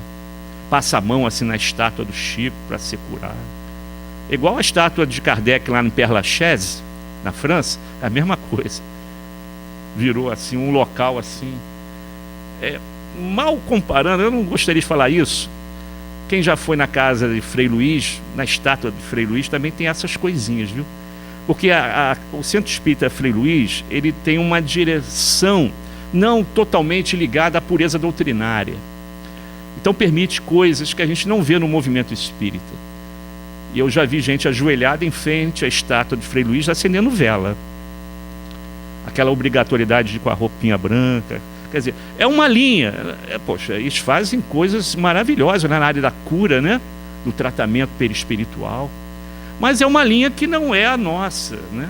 passa a mão assim na estátua do Chico para ser curado. Igual a estátua de Kardec lá no Père Lachaise, na França, é a mesma coisa. Virou assim um local assim, mal comparando, eu não gostaria de falar isso. Quem já foi na casa de Frei Luís, na estátua de Frei Luís, também tem essas coisinhas, viu? Porque o Centro Espírita Frei Luís, ele tem uma direção não totalmente ligada à pureza doutrinária. Então permite coisas que a gente não vê no movimento espírita. E eu já vi gente ajoelhada em frente à estátua de Frei Luís acendendo vela. Aquela obrigatoriedade de ir com a roupinha branca. Quer dizer, é uma linha. Poxa, eles fazem coisas maravilhosas na área da cura, né? Do tratamento perispiritual. Mas é uma linha que não é a nossa, né?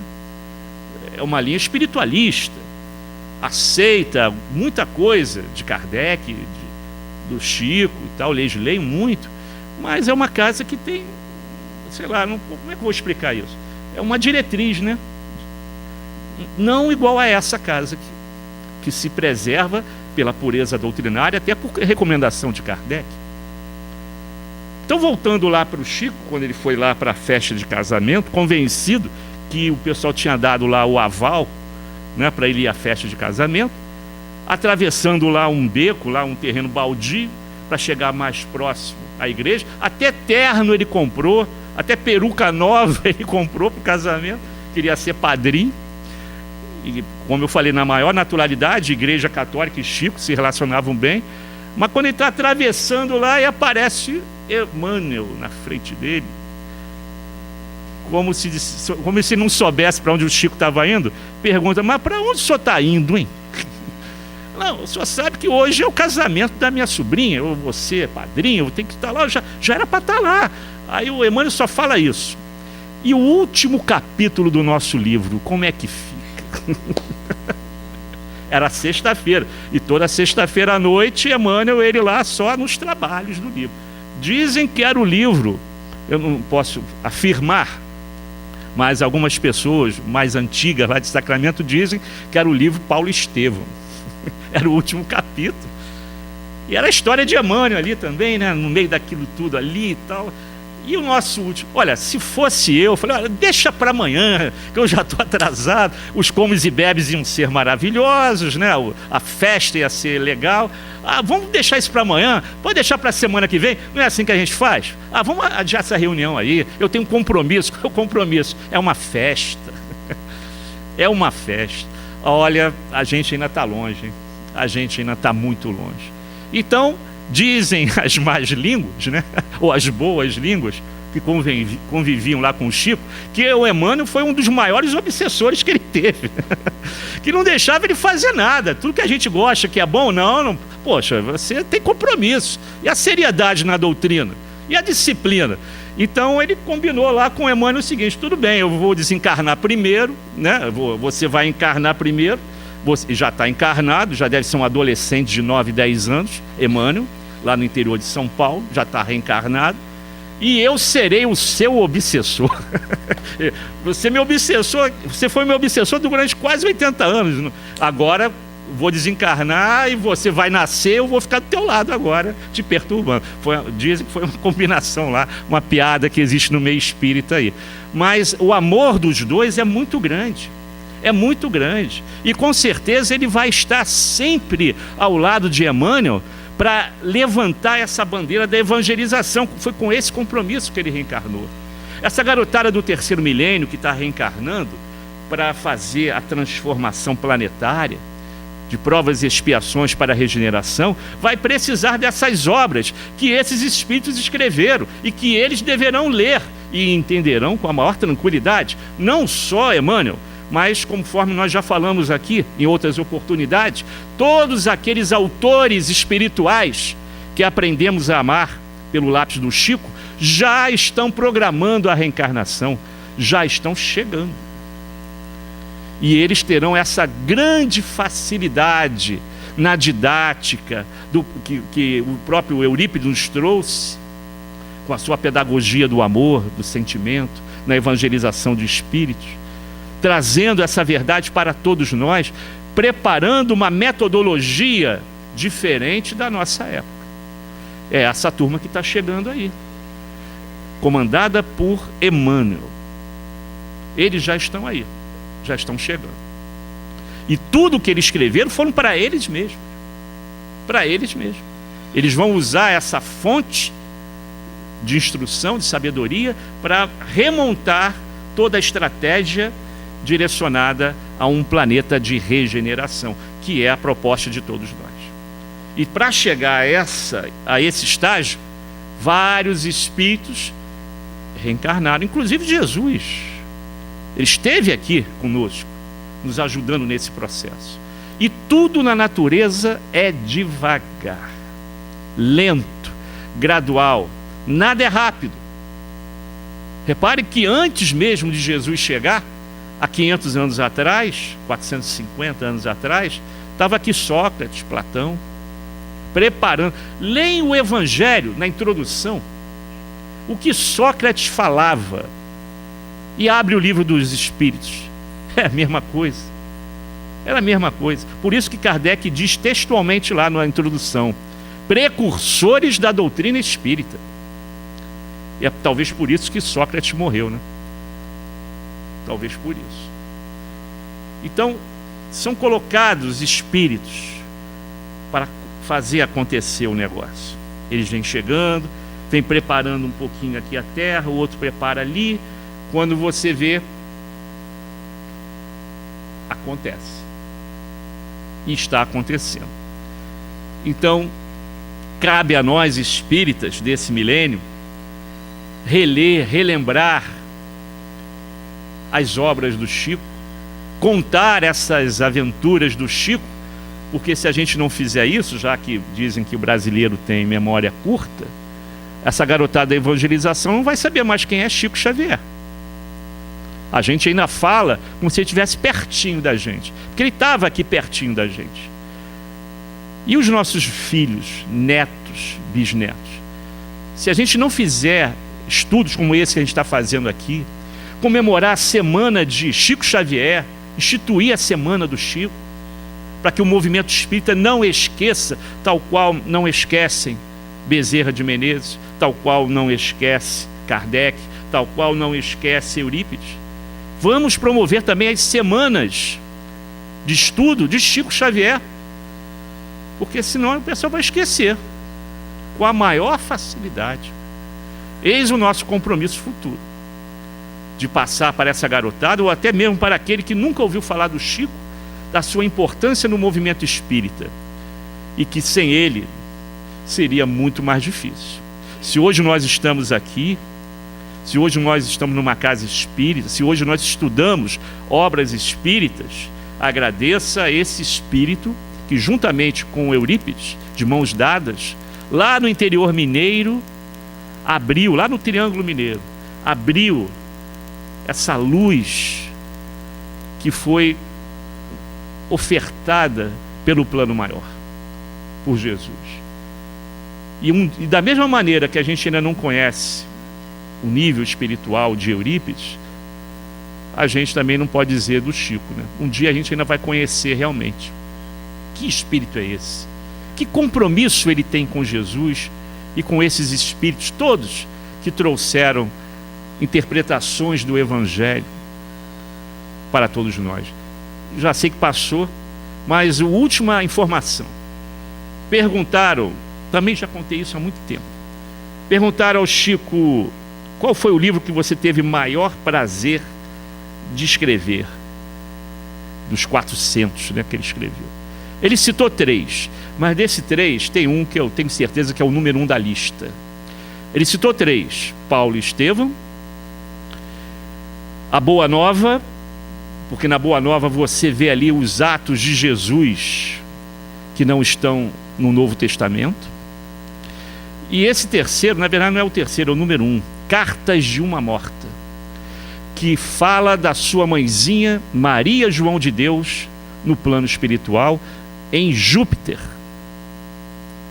É uma linha espiritualista. Aceita muita coisa de Kardec, do Chico e tal, leio muito, mas é uma casa que tem, sei lá, como é que eu vou explicar isso? É uma diretriz, né? Não igual a essa casa aqui, que se preserva pela pureza doutrinária, até por recomendação de Kardec. Então, voltando lá para o Chico, quando ele foi lá para a festa de casamento, convencido que o pessoal tinha dado lá o aval, né, para ele ir à festa de casamento, atravessando lá um beco, lá um terreno baldio, para chegar mais próximo à igreja, até terno ele comprou, até peruca nova ele comprou para o casamento, queria ser padrinho. E, como eu falei, na maior naturalidade, Igreja Católica e Chico se relacionavam bem, mas quando ele está atravessando lá e aparece Emmanuel na frente dele, como se não soubesse para onde o Chico estava indo, pergunta: mas para onde o senhor está indo, hein? Não, o senhor sabe que hoje é o casamento da minha sobrinha, ou você é padrinho, eu tenho que estar lá, já era para estar lá. Aí o Emmanuel só fala isso. E o último capítulo do nosso livro, como é que fica? Era sexta-feira, e toda sexta-feira à noite, Emmanuel, ele lá só nos trabalhos do livro. Dizem que era o livro, eu não posso afirmar, mas algumas pessoas mais antigas lá de Sacramento dizem que era o livro Paulo Estevão. Era o último capítulo. E era a história de Emmanuel ali também, né? No meio daquilo tudo ali e tal. E o nosso último, olha, se fosse eu falei: olha, deixa para amanhã, que eu já estou atrasado. Os comes e bebes iam ser maravilhosos, né? A festa ia ser legal. Vamos deixar isso para amanhã, pode deixar para a semana que vem. Não é assim que a gente faz? Vamos adiar essa reunião aí, eu tenho um compromisso. Qual é o compromisso? É uma festa. É uma festa. Olha, a gente ainda está longe, hein? A gente ainda está muito longe. Então, dizem as más línguas, né? Ou as boas línguas que conviviam lá com o Chico, que o Emmanuel foi um dos maiores obsessores que ele teve. Que não deixava ele fazer nada. Tudo que a gente gosta, que é bom, não. Poxa, você tem compromisso. E a seriedade na doutrina? E a disciplina? Então ele combinou lá com o Emmanuel o seguinte: tudo bem, eu vou desencarnar primeiro, né? Você vai encarnar primeiro. Você já está encarnado, já deve ser um adolescente de 9, 10 anos, Emmanuel, lá no interior de São Paulo, já está reencarnado. E eu serei o seu obsessor. Você foi meu obsessor durante quase 80 anos. Agora vou desencarnar e você vai nascer, eu vou ficar do teu lado agora, te perturbando. Dizem que foi uma combinação lá, uma piada que existe no meio espírita aí. Mas o amor dos dois é muito grande. É muito grande. E com certeza ele vai estar sempre ao lado de Emmanuel para levantar essa bandeira da evangelização. Foi com esse compromisso que ele reencarnou. Essa garotada do terceiro milênio que está reencarnando para fazer a transformação planetária, de provas e expiações para a regeneração, vai precisar dessas obras que esses espíritos escreveram e que eles deverão ler e entenderão com a maior tranquilidade, não só Emmanuel, mas conforme nós já falamos aqui em outras oportunidades, todos aqueles autores espirituais que aprendemos a amar pelo lápis do Chico, já estão programando a reencarnação, já estão chegando. E eles terão essa grande facilidade na didática que o próprio Eurípides nos trouxe, com a sua pedagogia do amor, do sentimento, na evangelização de espíritos, trazendo essa verdade para todos nós, preparando uma metodologia diferente da nossa época. É essa turma que está chegando aí, comandada por Emmanuel. Eles já estão aí, já estão chegando. E tudo que eles escreveram foram para eles mesmos. Para eles mesmos. Eles vão usar essa fonte de instrução, de sabedoria, para remontar toda a estratégia direcionada a um planeta de regeneração, que é a proposta de todos nós. E para chegar a esse estágio, vários espíritos reencarnaram, inclusive Jesus. Ele esteve aqui conosco, nos ajudando nesse processo. E tudo na natureza é devagar, lento, gradual, nada é rápido. Repare que antes mesmo de Jesus chegar, há 500 anos atrás, 450 anos atrás, estava aqui Sócrates, Platão, preparando. Leem o Evangelho na introdução, o que Sócrates falava, e abre o livro dos Espíritos. É a mesma coisa. Era a mesma coisa. Por isso que Kardec diz textualmente lá na introdução: precursores da doutrina espírita. E é talvez por isso que Sócrates morreu, né? Talvez por isso. Então, são colocados espíritos para fazer acontecer o negócio. Eles vêm chegando, vêm preparando um pouquinho aqui a terra, o outro prepara ali. Quando você vê, acontece. E está acontecendo. Então, cabe a nós espíritas desse milênio reler, relembrar as obras do Chico, contar essas aventuras do Chico, porque se a gente não fizer isso, já que dizem que o brasileiro tem memória curta, essa garotada da evangelização não vai saber mais quem é Chico Xavier. A gente ainda fala como se ele estivesse pertinho da gente, porque ele estava aqui pertinho da gente. E os nossos filhos, netos, bisnetos? Se a gente não fizer estudos como esse que a gente está fazendo aqui, comemorar a semana de Chico Xavier, instituir a semana do Chico, para que o movimento espírita não esqueça, tal qual não esquecem Bezerra de Menezes, tal qual não esquece Kardec, tal qual não esquece Eurípides. Vamos promover também as semanas de estudo de Chico Xavier, porque senão o pessoal vai esquecer com a maior facilidade. Eis o nosso compromisso futuro, de passar para essa garotada, ou até mesmo para aquele que nunca ouviu falar do Chico, da sua importância no movimento espírita, e que sem ele seria muito mais difícil. Se hoje nós estamos aqui, se hoje nós estamos numa casa espírita, se hoje nós estudamos obras espíritas, agradeça a esse espírito que, juntamente com Eurípides, de mãos dadas, lá no interior mineiro, abriu, lá no Triângulo Mineiro, abriu essa luz que foi ofertada pelo plano maior, por Jesus. E da mesma maneira que a gente ainda não conhece o nível espiritual de Eurípides, a gente também não pode dizer do Chico, né? Um dia a gente ainda vai conhecer realmente. Que espírito é esse? Que compromisso ele tem com Jesus e com esses espíritos todos que trouxeram interpretações do Evangelho para todos nós? Já sei que passou, mas a última informação. Perguntaram, também já contei isso há muito tempo, perguntaram ao Chico qual foi o livro que você teve maior prazer de escrever, dos 400, né, que ele escreveu. Ele citou 3, mas desse 3 tem um que eu tenho certeza que é o número 1 da lista. Ele citou 3, Paulo e Estevão, a Boa Nova, porque na Boa Nova você vê ali os atos de Jesus que não estão no Novo Testamento. E esse terceiro, na verdade não é o terceiro, é o número 1, Cartas de uma Morta, que fala da sua mãezinha Maria João de Deus no plano espiritual em Júpiter.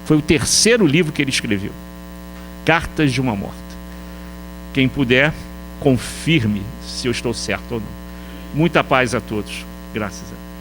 Foi o terceiro livro que ele escreveu, Cartas de uma Morta. Quem puder, confirme se eu estou certo ou não. Muita paz a todos. Graças a Deus.